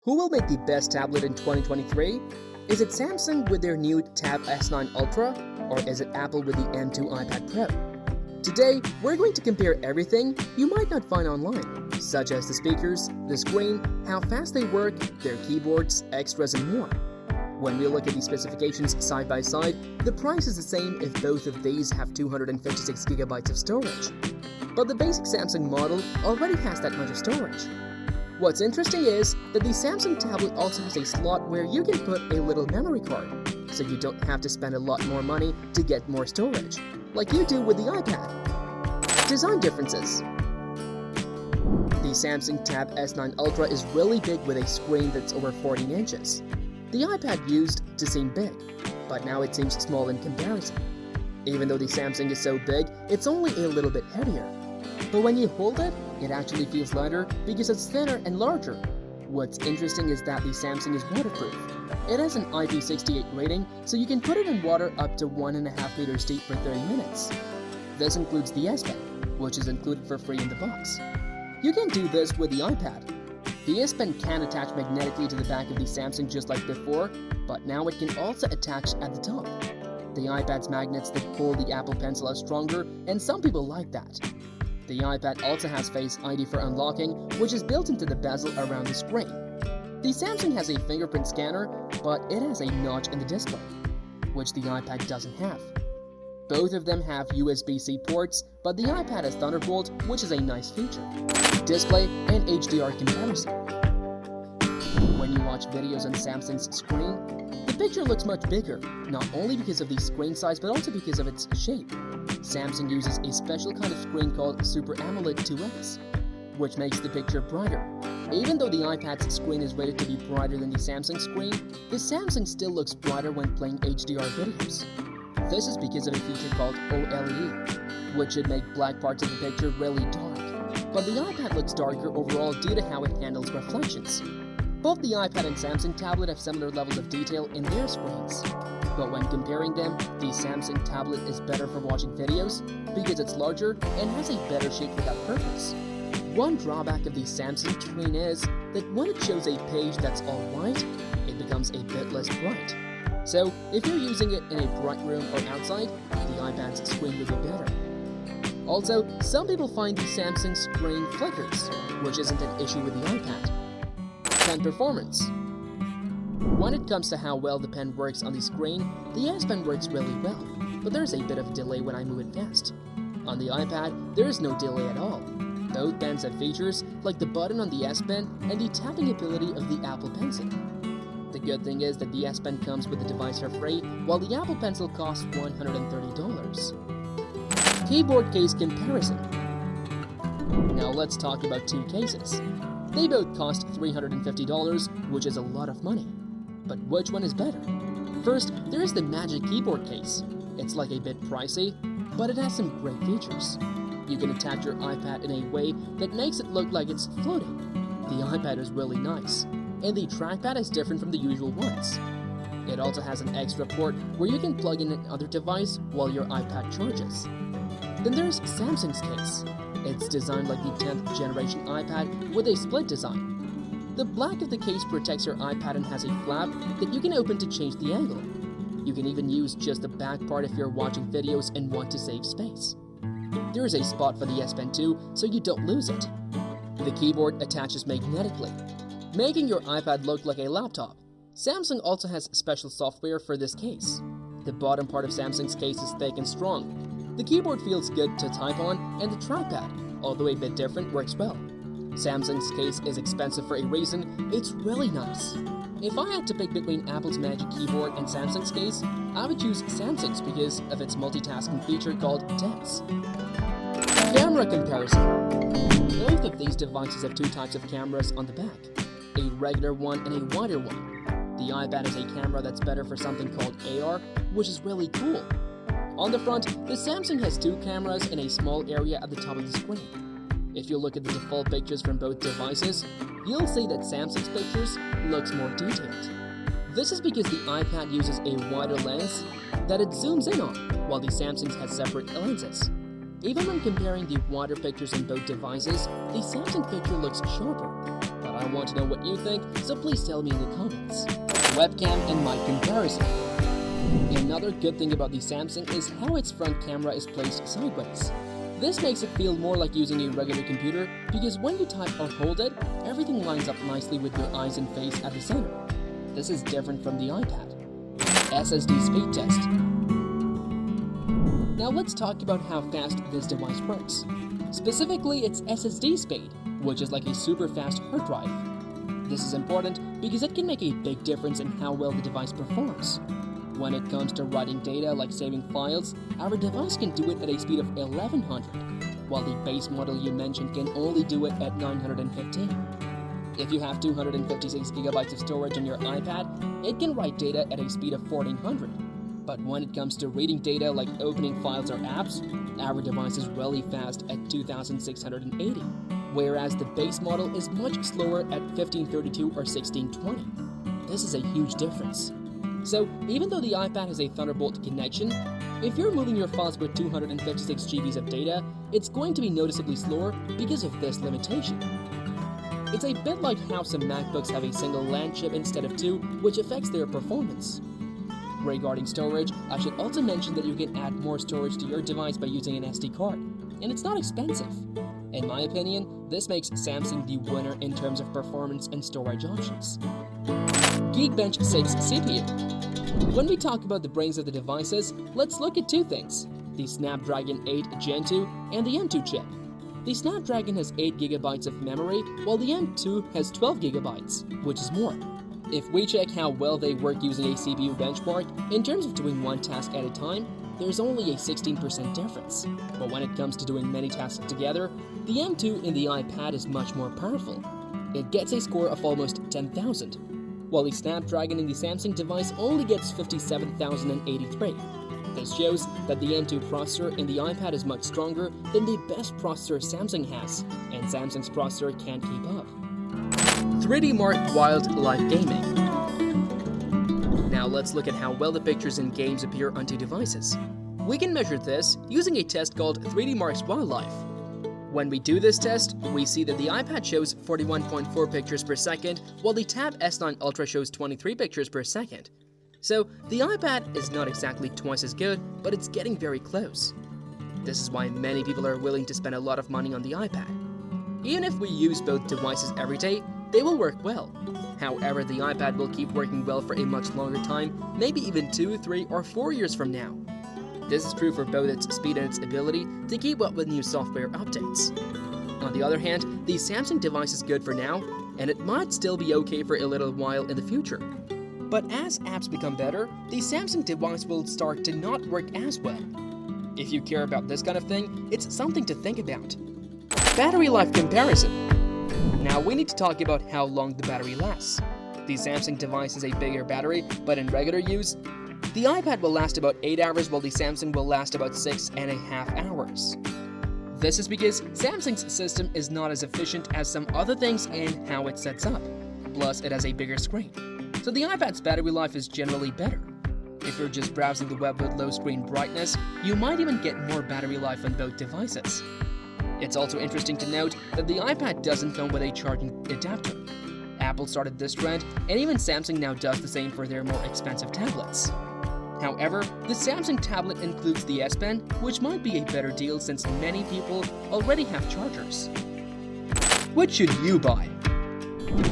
Who will make the best tablet in 2023? Is it Samsung with their new Tab S9 Ultra, or is it Apple with the M2 iPad Pro? Today, we're going to compare everything you might not find online, such as the speakers, the screen, how fast they work, their keyboards, extras, and more. When we look at the specifications side by side, the price is the same if both of these have 256GB of storage. But the basic Samsung model already has that much of storage. What's interesting is that the Samsung tablet also has a slot where you can put a little memory card, so you don't have to spend a lot more money to get more storage, like you do with the iPad. Design differences. The Samsung Tab S9 Ultra is really big with a screen that's over 14 inches. The iPad used to seem big, but now it seems small in comparison. Even though the Samsung is so big, it's only a little bit heavier. But when you hold it, it actually feels lighter because it's thinner and larger. What's interesting is that the Samsung is waterproof. It has an IP68 rating, so you can put it in water up to 1.5 meters deep for 30 minutes. This includes the S Pen, which is included for free in the box. You can do this with the iPad. The S Pen can attach magnetically to the back of the Samsung just like before, but now it can also attach at the top. The iPad's magnets that pull the Apple Pencil are stronger, and some people like that. The iPad also has Face ID for unlocking, which is built into the bezel around the screen. The Samsung has a fingerprint scanner, but it has a notch in the display, which the iPad doesn't have. Both of them have USB-C ports, but the iPad has Thunderbolt, which is a nice feature. Display and HDR comparison. When you watch videos on Samsung's screen, the picture looks much bigger, not only because of the screen size but also because of its shape. Samsung uses a special kind of screen called Super AMOLED 2X, which makes the picture brighter. Even though the iPad's screen is rated to be brighter than the Samsung screen, the Samsung still looks brighter when playing HDR videos. This is because of a feature called OLED, which should make black parts of the picture really dark. But the iPad looks darker overall due to how it handles reflections. Both the iPad and Samsung tablet have similar levels of detail in their screens. But when comparing them, the Samsung tablet is better for watching videos because it's larger and has a better shape for that purpose. One drawback of the Samsung screen is that when it shows a page that's all white, it becomes a bit less bright. So if you're using it in a bright room or outside, the iPad's screen will be better. Also, some people find the Samsung screen flickers, which isn't an issue with the iPad. Pen performance. When it comes to how well the pen works on the screen, the S Pen works really well, but there's a bit of delay when I move it fast. On the iPad, there is no delay at all. Both pens have features like the button on the S Pen and the tapping ability of the Apple Pencil. The good thing is that the S Pen comes with the device for free, while the Apple Pencil costs $130. Keyboard case comparison. Now let's talk about two cases. They both cost $350, which is a lot of money. But which one is better? First, there is the Magic Keyboard case. It's like a bit pricey, but it has some great features. You can attach your iPad in a way that makes it look like it's floating. The iPad is really nice, and the trackpad is different from the usual ones. It also has an extra port where you can plug in another device while your iPad charges. Then there's Samsung's case. It's designed like the 10th generation iPad with a split design. The black of the case protects your iPad and has a flap that you can open to change the angle. You can even use just the back part if you're watching videos and want to save space. There is a spot for the S Pen too, so you don't lose it. The keyboard attaches magnetically, making your iPad look like a laptop. Samsung also has special software for this case. The bottom part of Samsung's case is thick and strong. The keyboard feels good to type on, and the trackpad, although a bit different, works well. Samsung's case is expensive for a reason. It's really nice. If I had to pick between Apple's Magic Keyboard and Samsung's case, I would choose Samsung's because of its multitasking feature called Tense. Camera comparison. Both of these devices have two types of cameras on the back, a regular one and a wider one. The iPad has a camera that's better for something called AR, which is really cool. On the front, the Samsung has two cameras in a small area at the top of the screen. If you look at the default pictures from both devices, you'll see that Samsung's pictures looks more detailed. This is because the iPad uses a wider lens that it zooms in on, while the Samsung's has separate lenses. Even when comparing the wider pictures in both devices, the Samsung picture looks sharper, but I want to know what you think, so please tell me in the comments. Webcam and mic comparison. Another good thing about the Samsung is how its front camera is placed sideways. This makes it feel more like using a regular computer because when you type or hold it, everything lines up nicely with your eyes and face at the center. This is different from the iPad. SSD speed test. Now let's talk about how fast this device works. Specifically, its SSD speed, which is like a super fast hard drive. This is important because it can make a big difference in how well the device performs. When it comes to writing data like saving files, our device can do it at a speed of 1100, while the base model you mentioned can only do it at 915. If you have 256 GB of storage on your iPad, it can write data at a speed of 1400. But when it comes to reading data like opening files or apps, our device is really fast at 2680, whereas the base model is much slower at 1532 or 1620. This is a huge difference. So, even though the iPad has a Thunderbolt connection, if you're moving your files with 256 GB of data, it's going to be noticeably slower because of this limitation. It's a bit like how some MacBooks have a single LAN chip instead of two, which affects their performance. Regarding storage, I should also mention that you can add more storage to your device by using an SD card, and it's not expensive. In my opinion, this makes Samsung the winner in terms of performance and storage options. Geekbench 6 CPU. When we talk about the brains of the devices, let's look at two things: the Snapdragon 8 Gen 2 and the M2 chip. The Snapdragon has 8 GB of memory, while the M2 has 12 GB, which is more. If we check how well they work using a CPU benchmark, in terms of doing one task at a time, there's only a 16% difference. But when it comes to doing many tasks together, the M2 in the iPad is much more powerful. It gets a score of almost 10,000, while the Snapdragon in the Samsung device only gets 57,083. This shows that the M2 processor in the iPad is much stronger than the best processor Samsung has, and Samsung's processor can't keep up. 3D Mark Wildlife Gaming. Now let's look at how well the pictures in games appear onto devices. We can measure this using a test called 3D Mark's Wildlife. When we do this test, we see that the iPad shows 41.4 pictures per second, while the Tab S9 Ultra shows 23 pictures per second. So, the iPad is not exactly twice as good, but it's getting very close. This is why many people are willing to spend a lot of money on the iPad. Even if we use both devices every day, they will work well. However, the iPad will keep working well for a much longer time, maybe even 2, 3, or 4 years from now. This is true for both its speed and its ability to keep up with new software updates. On the other hand, the Samsung device is good for now, and it might still be okay for a little while in the future. But as apps become better, the Samsung device will start to not work as well. If you care about this kind of thing, it's something to think about. Battery life comparison. Now we need to talk about how long the battery lasts. The Samsung device has a bigger battery, but in regular use, the iPad will last about 8 hours while the Samsung will last about 6.5 hours. This is because Samsung's system is not as efficient as some other things in how it sets up. Plus, it has a bigger screen. So the iPad's battery life is generally better. If you're just browsing the web with low screen brightness, you might even get more battery life on both devices. It's also interesting to note that the iPad doesn't come with a charging adapter. Apple started this trend, and even Samsung now does the same for their more expensive tablets. However, the Samsung tablet includes the S Pen, which might be a better deal since many people already have chargers. What should you buy?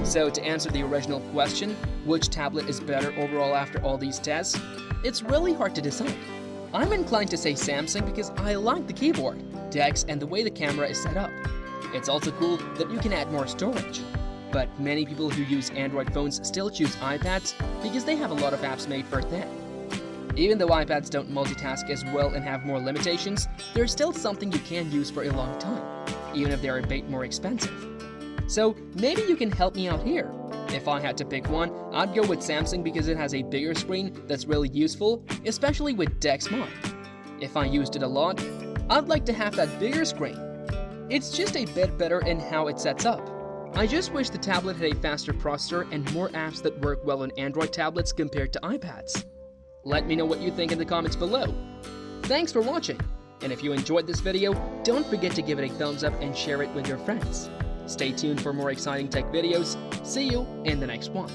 So to answer the original question, which tablet is better overall after all these tests, it's really hard to decide. I'm inclined to say Samsung because I like the keyboard, text, and the way the camera is set up. It's also cool that you can add more storage. But many people who use Android phones still choose iPads because they have a lot of apps made for them. Even though iPads don't multitask as well and have more limitations, they're still something you can use for a long time, even if they're a bit more expensive. So maybe you can help me out here. If I had to pick one, I'd go with Samsung because it has a bigger screen that's really useful, especially with DeXMod. If I used it a lot, I'd like to have that bigger screen. It's just a bit better in how it sets up. I just wish the tablet had a faster processor and more apps that work well on Android tablets compared to iPads. Let me know what you think in the comments below. Thanks for watching, and if you enjoyed this video, don't forget to give it a thumbs up and share it with your friends. Stay tuned for more exciting tech videos. See you in the next one.